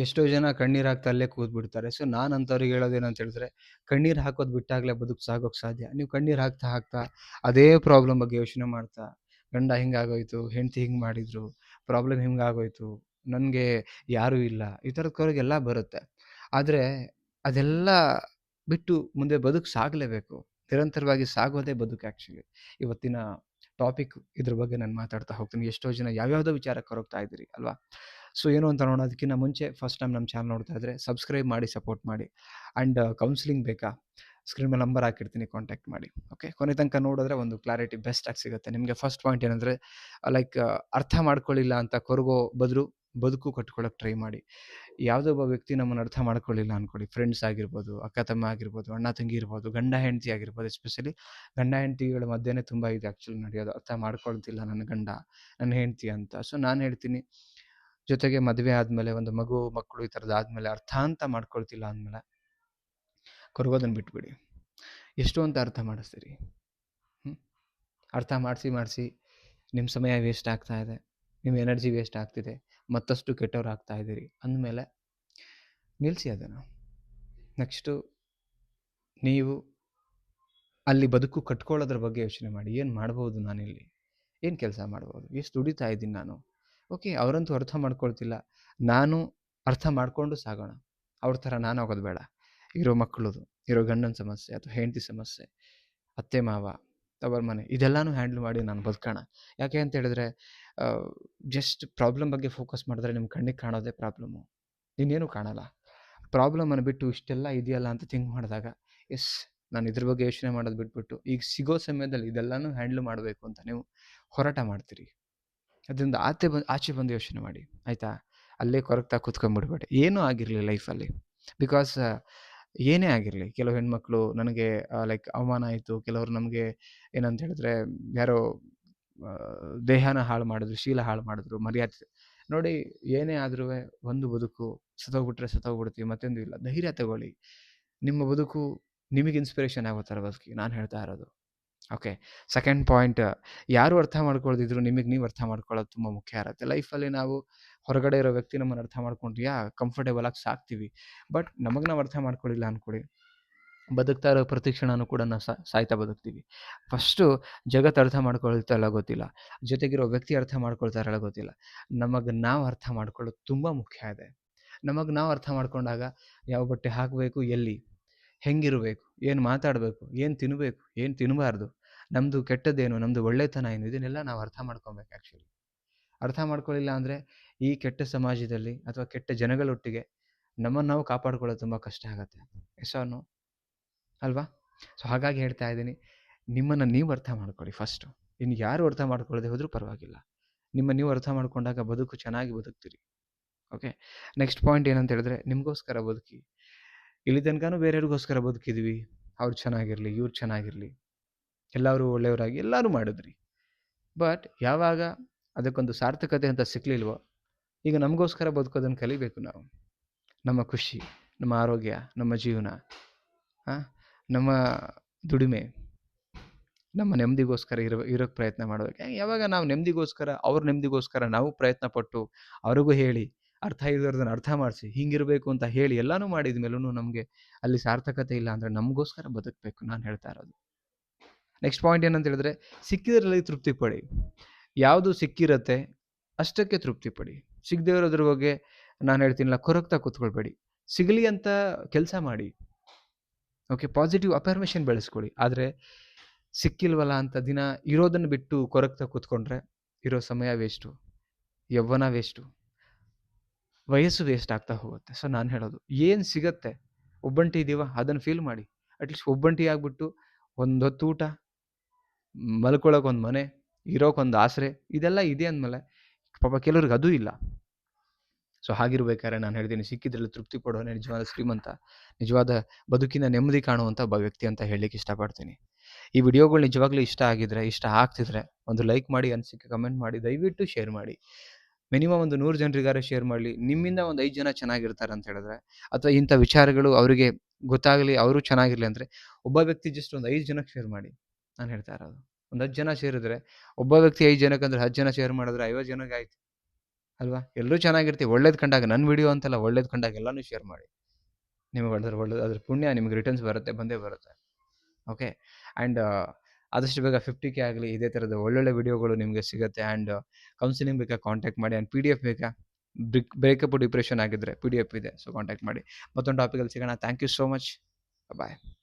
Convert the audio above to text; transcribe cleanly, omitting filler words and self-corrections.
ಎಷ್ಟೋ ಜನ ಕಣ್ಣೀರು ಹಾಕ್ತಾ ಅಲ್ಲೇ ಕೂತ್ಬಿಡ್ತಾರೆ. ಸೊ ನಾನು ಅಂಥವ್ರಿಗೆ ಹೇಳೋದೇನಂತ ಹೇಳಿದ್ರೆ, ಕಣ್ಣೀರು ಹಾಕೋದು ಬಿಟ್ಟಾಗಲೇ ಸಾಗೋಕ್ಕೆ ಸಾಧ್ಯ. ನೀವು ಕಣ್ಣೀರು ಹಾಕ್ತಾ ಹಾಕ್ತಾ ಅದೇ ಪ್ರಾಬ್ಲಮ್ ಬಗ್ಗೆ ಯೋಚನೆ ಮಾಡ್ತಾ, ಗಂಡ ಹಿಂಗಾಗೋಯ್ತು, ಹೆಂಡತಿ ಹಿಂಗೆ ಮಾಡಿದ್ರು, ಪ್ರಾಬ್ಲಮ್ ಹಿಂಗಾಗೋಯ್ತು, ನನಗೆ ಯಾರೂ ಇಲ್ಲ, ಈ ಥರದವರಿಗೆಲ್ಲ ಬರುತ್ತೆ. ಆದರೆ ಅದೆಲ್ಲ ಬಿಟ್ಟು ಮುಂದೆ ಸಾಗಲೇಬೇಕು. ನಿರಂತರವಾಗಿ ಸಾಗೋದೇ ಬದುಕು ಆ್ಯಕ್ಚುಲಿ. ಇವತ್ತಿನ ಟಾಪಿಕ್ ಇದ್ರ ಬಗ್ಗೆ ನಾನು ಮಾತಾಡ್ತಾ ಹೋಗ್ತೀನಿ. ಎಷ್ಟೋ ಜನ ಯಾವ್ಯಾವುದೋ ವಿಚಾರಕ್ಕೆ ಕೊರಗ್ತಾ ಇದ್ದೀರಿ ಅಲ್ವಾ? ಸೊ ಏನು ಅಂತ ನೋಡೋದಕ್ಕಿಂತ ಮುಂಚೆ ಫಸ್ಟ್ ಟೈಮ್ ನಮ್ಮ ಚಾನಲ್ ನೋಡ್ತಾ ಇದ್ದರೆ ಸಬ್ಸ್ಕ್ರೈಬ್ ಮಾಡಿ, ಸಪೋರ್ಟ್ ಮಾಡಿ. ಆ್ಯಂಡ್ ಕೌನ್ಸಿಲಿಂಗ್ ಬೇಕಾ? ಸ್ಕ್ರೀನ್ ಮೇಲೆ ನಂಬರ್ ಹಾಕಿರ್ತೀನಿ, ಕಾಂಟ್ಯಾಕ್ಟ್ ಮಾಡಿ. ಓಕೆ, ಕೊನೆ ತನಕ ನೋಡಿದ್ರೆ ಒಂದು ಕ್ಲಾರಿಟಿ ಬೆಸ್ಟಾಗಿ ಸಿಗುತ್ತೆ ನಿಮಗೆ. ಫಸ್ಟ್ ಪಾಯಿಂಟ್ ಏನಂದರೆ, ಲೈಕ್ ಅರ್ಥ ಮಾಡ್ಕೊಳ್ಳಿಲ್ಲ ಅಂತ ಕೊರಗೋ ಬದಲು ಬದುಕು ಕಟ್ಕೊಳ್ಳೋಕೆ ಟ್ರೈ ಮಾಡಿ. ಯಾವುದೋ ಒಬ್ಬ ವ್ಯಕ್ತಿ ನಮ್ಮನ್ನು ಅರ್ಥ ಮಾಡ್ಕೊಳ್ಳಿಲ್ಲ ಅಂದ್ಕೊಳ್ಳಿ, ಫ್ರೆಂಡ್ಸ್ ಆಗಿರ್ಬೋದು, ಅಕ್ಕ ತಮ್ಮ ಆಗಿರ್ಬೋದು, ಅಣ್ಣ ತಂಗಿ ಇರ್ಬೋದು, ಗಂಡ ಹೆಂಡತಿ ಆಗಿರ್ಬೋದು. ಎಸ್ಪೆಷಲಿ ಗಂಡ ಹೆಂಡತಿಗಳ ಮಧ್ಯೆನೇ ತುಂಬ ಇದೆ ಆ್ಯಕ್ಚುಲಿ ನಡೆಯೋದು. ಅರ್ಥ ಮಾಡ್ಕೊಳ್ತಿಲ್ಲ ನನ್ನ ಗಂಡ, ನನ್ನ ಹೆಂಡತಿ ಅಂತ. ಸೊ ನಾನು ಹೇಳ್ತೀನಿ, ಜೊತೆಗೆ ಮದುವೆ ಆದಮೇಲೆ ಒಂದು ಮಕ್ಕಳು ಈ ಥರದ್ದು ಆದಮೇಲೆ ಅರ್ಥ ಅಂತ ಮಾಡ್ಕೊಳ್ತಿಲ್ಲ ಅಂದಮೇಲೆ ಕೊರಗೋದನ್ನು ಬಿಟ್ಬಿಡಿ. ಎಷ್ಟು ಅಂತ ಅರ್ಥ ಮಾಡಿಸ್ತೀರಿ? ಅರ್ಥ ಮಾಡಿಸಿ ನಿಮ್ಮ ಸಮಯ ವೇಸ್ಟ್ ಆಗ್ತಾ ಇದೆ, ನಿಮ್ಮ ಎನರ್ಜಿ ವೇಸ್ಟ್ ಆಗ್ತಿದೆ, ಮತ್ತಷ್ಟು ಕೆಟ್ಟವ್ರು ಆಗ್ತಾ ಇದ್ದೀರಿ ಅಂದಮೇಲೆ ನಿಲ್ಲಿಸಿ ಅದನ್ನು. ನೆಕ್ಸ್ಟು ನೀವು ಅಲ್ಲಿ ಬದುಕು ಕಟ್ಕೊಳ್ಳೋದ್ರ ಬಗ್ಗೆ ಯೋಚನೆ ಮಾಡಿ. ಏನು ಮಾಡ್ಬೋದು ನಾನಿಲ್ಲಿ? ಏನು ಕೆಲಸ ಮಾಡ್ಬೋದು? ಎಷ್ಟು ದುಡಿತಾ ಇದ್ದೀನಿ ನಾನು? ಓಕೆ, ಅವರಂತೂ ಅರ್ಥ ಮಾಡ್ಕೊಳ್ತಿಲ್ಲ, ನಾನು ಅರ್ಥ ಮಾಡಿಕೊಂಡು ಸಾಗೋಣ. ಅವ್ರ ಥರ ನಾನು ಆಗೋದು ಬೇಡ. ಇರೋ ಮಕ್ಕಳದು, ಇರೋ ಗಂಡನ ಸಮಸ್ಯೆ ಅಥವಾ ಹೆಂಡತಿ ಸಮಸ್ಯೆ, ಅತ್ತೆ ಮಾವ, ತವರ ಮನೆ, ಇದೆಲ್ಲನೂ ಹ್ಯಾಂಡಲ್ ಮಾಡಿ ನಾನು ಬದುಕೋಣ. ಯಾಕೆ ಅಂತ ಹೇಳಿದ್ರೆ, ಜಸ್ಟ್ ಪ್ರಾಬ್ಲಮ್ ಬಗ್ಗೆ ಫೋಕಸ್ ಮಾಡಿದ್ರೆ ನಿಮ್ಮ ಕಣ್ಣಿಗೆ ಕಾಣೋದೇ ಪ್ರಾಬ್ಲಮ್ಮು, ಇನ್ನೇನು ಕಾಣಲ್ಲ. ಪ್ರಾಬ್ಲಮನ್ನು ಬಿಟ್ಟು ಇಷ್ಟೆಲ್ಲ ಇದೆಯಲ್ಲ ಅಂತ ಥಿಂಕ್ ಮಾಡಿದಾಗ, ಎಸ್ ನಾನು ಇದ್ರ ಬಗ್ಗೆ ಯೋಚನೆ ಮಾಡೋದು ಬಿಟ್ಬಿಟ್ಟು ಈಗ ಸಿಗೋ ಸಮಯದಲ್ಲಿ ಇದೆಲ್ಲನೂ ಹ್ಯಾಂಡ್ಲ್ ಮಾಡಬೇಕು ಅಂತ ನೀವು ಹೋರಾಟ ಮಾಡ್ತೀರಿ. ಅದರಿಂದ ಆಚೆ ಬಂದು ಯೋಚನೆ ಮಾಡಿ, ಆಯಿತಾ? ಅಲ್ಲೇ ಕೊರಗ್ತಾ ಕೂತ್ಕೊಂಡ್ಬಿಡ್ಬೇಡಿ. ಏನೂ ಆಗಿರಲಿ ಲೈಫಲ್ಲಿ. ಬಿಕಾಸ್ ಏನೇ ಆಗಿರಲಿ, ಕೆಲವು ಹೆಣ್ಮಕ್ಳು ನನಗೆ ಲೈಕ್ ಅವಮಾನ ಆಯಿತು, ಕೆಲವರು ನಮಗೆ ಏನಂತ ಹೇಳಿದ್ರೆ ಯಾರೋ ದೇಹನ ಹಾಳು ಮಾಡಿದ್ರು, ಶೀಲ ಹಾಳು ಮಾಡಿದ್ರು, ಮರ್ಯಾದೆ. ನೋಡಿ, ಏನೇ ಆದ್ರೂ ಒಂದು ಬದುಕು, ಸತ್ತೋಗ್ಬಿಡ್ತೀವಿ, ಮತ್ತೊಂದು ಇಲ್ಲ. ಧೈರ್ಯ ತಗೊಳ್ಳಿ. ನಿಮ್ಮ ಬದುಕು ನಿಮಗೆ ಇನ್ಸ್ಪಿರೇಷನ್ ಆಗೋ ಥರ ಬದುಕಿ, ನಾನು ಹೇಳ್ತಾ ಇರೋದು. ಓಕೆ, ಸೆಕೆಂಡ್ ಪಾಯಿಂಟ್, ಯಾರು ಅರ್ಥ ಮಾಡ್ಕೊಳ್ದಿದ್ರು ನಿಮಗೆ ನೀವು ಅರ್ಥ ಮಾಡ್ಕೊಳ್ಳೋದು ತುಂಬ ಮುಖ್ಯ ಇರುತ್ತೆ. ಲೈಫಲ್ಲಿ ನಾವು ಹೊರಗಡೆ ಇರೋ ವ್ಯಕ್ತಿ ನಮ್ಮನ್ನು ಅರ್ಥ ಮಾಡ್ಕೊಂಡ್ರೆ ಕಂಫರ್ಟೇಬಲ್ ಆಗಿ ಸಾಕ್ತೀವಿ. ಬಟ್ ನಮಗೆ ನಾವು ಅರ್ಥ ಮಾಡ್ಕೊಳ್ಳಿಲ್ಲ ಅಂದ್ಕೊಳ್ಳಿ, ಬದುಕ್ತಾ ಇರೋ ಪ್ರತಿ ಕ್ಷಣನೂ ಕೂಡ ನಾವು ಸಾಯ್ತಾ ಬದುಕ್ತೀವಿ. ಫಸ್ಟು ಜಗತ್ತು ಅರ್ಥ ಮಾಡ್ಕೊಳ್ತಾ ಗೊತ್ತಿಲ್ಲ, ಜೊತೆಗಿರೋ ವ್ಯಕ್ತಿ ಅರ್ಥ ಮಾಡ್ಕೊಳ್ತಾರಲ್ಲ ಗೊತ್ತಿಲ್ಲ. ನಮಗೆ ನಾವು ಅರ್ಥ ಮಾಡ್ಕೊಳ್ಳೋದು ತುಂಬ ಮುಖ್ಯ ಇದೆ. ನಮಗೆ ನಾವು ಅರ್ಥ ಮಾಡ್ಕೊಂಡಾಗ ಯಾವ ಬಟ್ಟೆ ಹಾಕಬೇಕು, ಎಲ್ಲಿ, ಹೆಂಗಿರಬೇಕು, ಏನು ಮಾತಾಡಬೇಕು, ಏನು ತಿನ್ನಬೇಕು, ಏನು ತಿನ್ನಬಾರ್ದು, ನಮ್ಮದು ಕೆಟ್ಟದ್ದೇನು, ನಮ್ಮದು ಒಳ್ಳೆತನ ಏನು, ಇದನ್ನೆಲ್ಲ ನಾವು ಅರ್ಥ ಮಾಡ್ಕೊಬೇಕು ಆ್ಯಕ್ಚುಲಿ. ಅರ್ಥ ಮಾಡ್ಕೊಳ್ಳಿಲ್ಲ ಅಂದರೆ ಈ ಕೆಟ್ಟ ಸಮಾಜದಲ್ಲಿ ಅಥವಾ ಕೆಟ್ಟ ಜನಗಳೊಟ್ಟಿಗೆ ನಮ್ಮನ್ನು ನಾವು ಕಾಪಾಡ್ಕೊಳ್ಳೋದು ತುಂಬ ಕಷ್ಟ ಆಗುತ್ತೆ. ಎಷ್ಟೋ ಅಲ್ವಾ? ಸೊ ಹಾಗಾಗಿ ಹೇಳ್ತಾ ಇದ್ದೀನಿ, ನಿಮ್ಮನ್ನು ನೀವು ಅರ್ಥ ಮಾಡ್ಕೊಳ್ಳಿ ಫಸ್ಟು. ಇನ್ನು ಯಾರು ಅರ್ಥ ಮಾಡ್ಕೊಳ್ಳದೆ ಹೋದರೂ ಪರವಾಗಿಲ್ಲ. ನೀವು ಅರ್ಥ ಮಾಡ್ಕೊಂಡಾಗ ಬದುಕು ಚೆನ್ನಾಗಿ ಬದುಕ್ತೀರಿ. ಓಕೆ, ನೆಕ್ಸ್ಟ್ ಪಾಯಿಂಟ್ ಏನಂತ ಹೇಳಿದ್ರೆ, ನಿಮಗೋಸ್ಕರ ಬದುಕಿ. ಇಲ್ಲಿ ತನಕನೂ ಬೇರೆಯವ್ರಿಗೋಸ್ಕರ ಬದುಕಿದ್ವಿ, ಅವ್ರು ಚೆನ್ನಾಗಿರಲಿ, ಇವ್ರು ಚೆನ್ನಾಗಿರಲಿ, ಎಲ್ಲರೂ ಒಳ್ಳೆಯವರಾಗಿ ಎಲ್ಲರೂ ಮಾಡಿದ್ರಿ. ಬಟ್ ಯಾವಾಗ ಅದಕ್ಕೊಂದು ಸಾರ್ಥಕತೆ ಅಂತ ಸಿಕ್ಕಲಿಲ್ವೋ, ಈಗ ನಮಗೋಸ್ಕರ ಬದುಕೋದನ್ನು ಕಲಿಬೇಕು ನಾವು. ನಮ್ಮ ಖುಷಿ, ನಮ್ಮ ಆರೋಗ್ಯ, ನಮ್ಮ ಜೀವನ, ನಮ್ಮ ದುಡಿಮೆ, ನಮ್ಮ ನೆಮ್ಮದಿಗೋಸ್ಕರ ಇರೋಕ್ಕೆ ಪ್ರಯತ್ನ ಮಾಡಬೇಕು. ಯಾವಾಗ ನಾವು ನೆಮ್ಮದಿಗೋಸ್ಕರ, ಅವ್ರ ನೆಮ್ಮದಿಗೋಸ್ಕರ ನಾವು ಪ್ರಯತ್ನ ಪಟ್ಟು ಅವ್ರಿಗೂ ಹೇಳಿ, ಅರ್ಥ ಇರೋದನ್ನು ಅರ್ಥ ಮಾಡಿಸಿ, ಹಿಂಗಿರಬೇಕು ಅಂತ ಹೇಳಿ ಎಲ್ಲನೂ ಮಾಡಿದ ಮೇಲೂ ನಮಗೆ ಅಲ್ಲಿ ಸಾರ್ಥಕತೆ ಇಲ್ಲ ಅಂದರೆ ನಮಗೋಸ್ಕರ ಬದುಕಬೇಕು, ನಾನು ಹೇಳ್ತಾ ಇರೋದು. ನೆಕ್ಸ್ಟ್ ಪಾಯಿಂಟ್ ಏನಂತ ಹೇಳಿದ್ರೆ, ಸಿಕ್ಕಿದ್ರಲ್ಲಿ ತೃಪ್ತಿ ಪಡಿ. ಯಾವುದು ಸಿಕ್ಕಿರತ್ತೆ ಅಷ್ಟಕ್ಕೆ ತೃಪ್ತಿ ಪಡಿ. ಸಿಗದೇ ಇರೋದ್ರ ಬಗ್ಗೆ ನಾನು ಹೇಳ್ತೀನಿಲ್ಲ, ಕೊರಗ್ತಾ ಕೂತ್ಕೊಳ್ಬೇಡಿ. ಸಿಗಲಿ ಅಂತ ಕೆಲಸ ಮಾಡಿ. ಓಕೆ, ಪಾಸಿಟಿವ್ ಅಫರ್ಮೇಷನ್ ಬೆಳೆಸ್ಕೊಳ್ಳಿ. ಆದರೆ ಸಿಕ್ಕಿಲ್ವಲ್ಲ ಅಂತ ದಿನ ಇರೋದನ್ನು ಬಿಟ್ಟು ಕೊರಗ್ತಾ ಕೂತ್ಕೊಂಡ್ರೆ ಇರೋ ಸಮಯ ವೇಸ್ಟು, ಯೌವನ ವೇಸ್ಟು, ವಯಸ್ಸು ವೇಸ್ಟ್ ಆಗ್ತಾ ಹೋಗುತ್ತೆ. ಸೊ ನಾನು ಹೇಳೋದು, ಏನು ಸಿಗತ್ತೆ, ಒಬ್ಬಂಟಿ ಇದೀವ ಅದನ್ನು ಫೀಲ್ ಮಾಡಿ. ಅಟ್ಲೀಸ್ಟ್ ಒಬ್ಬಂಟಿ ಆಗಿಬಿಟ್ಟು ಒಂದು ಹೊತ್ತು ಊಟ, ಮಲ್ಕೊಳ್ಳೋಕೆ ಒಂದು ಮನೆ, ಇರೋಕೊಂದು ಆಸರೆ, ಇದೆಲ್ಲ ಇದೆ ಅಂದಮೇಲೆ ಪಾಪ ಕೆಲವ್ರಿಗೆ ಅದೂ ಇಲ್ಲ. ಸೊ ಹಾಗಿರ್ಬೇಕಾದ್ರೆ ನಾನು ಹೇಳ್ತೀನಿ, ಸಿಕ್ಕಿದ್ರಲ್ಲಿ ತೃಪ್ತಿ ಪಡೋನೆ ನಿಜವಾದ ಶ್ರೀಮಂತ, ನಿಜವಾದ ಬದುಕಿನ ನೆಮ್ಮದಿ ಕಾಣುವಂಥ ಒಬ್ಬ ವ್ಯಕ್ತಿ ಅಂತ ಹೇಳಲಿಕ್ಕೆ ಇಷ್ಟಪಡ್ತೀನಿ. ಈ ವಿಡಿಯೋಗಳು ನಿಜವಾಗ್ಲೂ ಇಷ್ಟ ಆಗ್ತಿದ್ರೆ ಒಂದು ಲೈಕ್ ಮಾಡಿ, ಅನಿಸಿಕೆ ಕಮೆಂಟ್ ಮಾಡಿ, ದಯವಿಟ್ಟು ಶೇರ್ ಮಾಡಿ. ಮಿನಿಮಮ್ ಒಂದು 100 ಜನರಿಗಾರು ಶೇರ್ ಮಾಡಲಿ. ನಿಮ್ಮಿಂದ ಒಂದು 5 ಜನ ಚೆನ್ನಾಗಿರ್ತಾರೆ ಅಂತ ಹೇಳಿದ್ರೆ, ಅಥವಾ ಇಂಥ ವಿಚಾರಗಳು ಅವರಿಗೆ ಗೊತ್ತಾಗಲಿ, ಅವರು ಚೆನ್ನಾಗಿರಲಿ ಅಂದರೆ ಒಬ್ಬ ವ್ಯಕ್ತಿ ಜಸ್ಟ್ ಒಂದು 5 ಜನಕ್ಕೆ ಶೇರ್ ಮಾಡಿ. ನಾನು ಹೇಳ್ತಾ ಇರೋದು, ಒಂದು 10 ಜನ ಸೇರಿದ್ರೆ, ಒಬ್ಬ ವ್ಯಕ್ತಿ 5 ಜನಕ್ಕೆ ಅಂದರೆ 10 ಜನ ಶೇರ್ ಮಾಡಿದ್ರೆ 50 ಜನಕ್ಕೆ ಆಯ್ತು. ಅಲ್ವಾ? ಎಲ್ಲರೂ ಚೆನ್ನಾಗಿರ್ತೀವಿ. ಒಳ್ಳೇದು ಕಂಡಾಗ ನನ್ನ ವಿಡಿಯೋ ಅಂತಲ್ಲ, ಒಳ್ಳೇದು ಕಂಡಾಗ ಎಲ್ಲಾನು ಶೇರ್ ಮಾಡಿ. ನಿಮಗೆ ಅದ್ರ ಪುಣ್ಯ ನಿಮಗೆ ರಿಟರ್ನ್ಸ್ ಬರುತ್ತೆ, ಬಂದೇ ಬರುತ್ತೆ. ಓಕೆ. ಆ್ಯಂಡ್ ಆದಷ್ಟು ಬೇಗ 50K ಆಗಲಿ, ಇದೇ ಥರದ ಒಳ್ಳೊಳ್ಳೆ ವಿಡಿಯೋಗಳು ನಿಮಗೆ ಸಿಗುತ್ತೆ. ಆ್ಯಂಡ್ ಕೌನ್ಸಿಲಿಂಗ್ ಬೇಕಾ ಕಾಂಟ್ಯಾಕ್ಟ್ ಮಾಡಿ. ಆ್ಯಂಡ್ PDF ಬೇಕಾ, ಬ್ರೇಕಪ್ ಡಿಪ್ರೆಷನ್ ಆಗಿದ್ದರೆ PDF ಇದೆ. ಸೊ ಕಾಂಟ್ಯಾಕ್ಟ್ ಮಾಡಿ. ಮತ್ತೊಂದು ಟಾಪಿಕಲ್ಲಿ ಸಿಗೋಣ. Thank you so much. Bye.